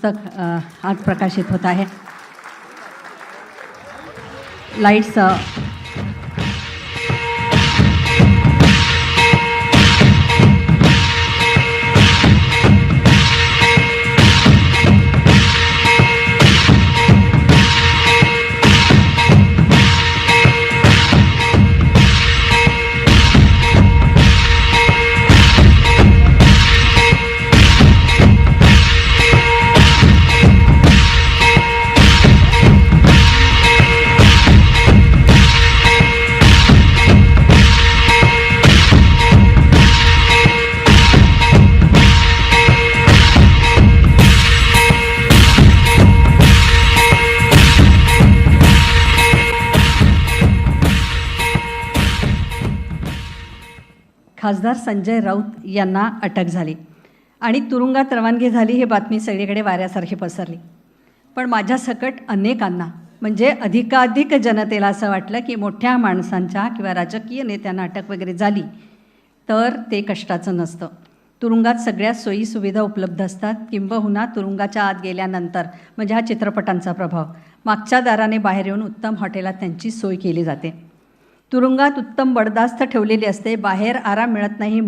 पुस्तक आज प्रकाशित होत आहे. लाईट्स खासदार संजय राऊत यांना अटक झाली आणि तुरुंगात रवानगी झाली. ही बातमी सगळीकडे वाऱ्यासारखी पसरली. पण माझ्यासकट अनेकांना म्हणजे अधिकाधिक जनतेला असं वाटलं की मोठ्या माणसांच्या किंवा राजकीय नेत्यांना अटक वगैरे झाली तर ते कष्टाचं नसतं. तुरुंगात सगळ्या सोयीसुविधा उपलब्ध असतात. किंबहुना तुरुंगाच्या आत गेल्यानंतर म्हणजे हा चित्रपटांचा प्रभाव मागच्या दाराने बाहेर येऊन उत्तम हॉटेलात त्यांची सोय केली जाते. तुरुंगात उत्तम बडदास्त ठेवलेली असते. बाहेर आराम मिळत नाही.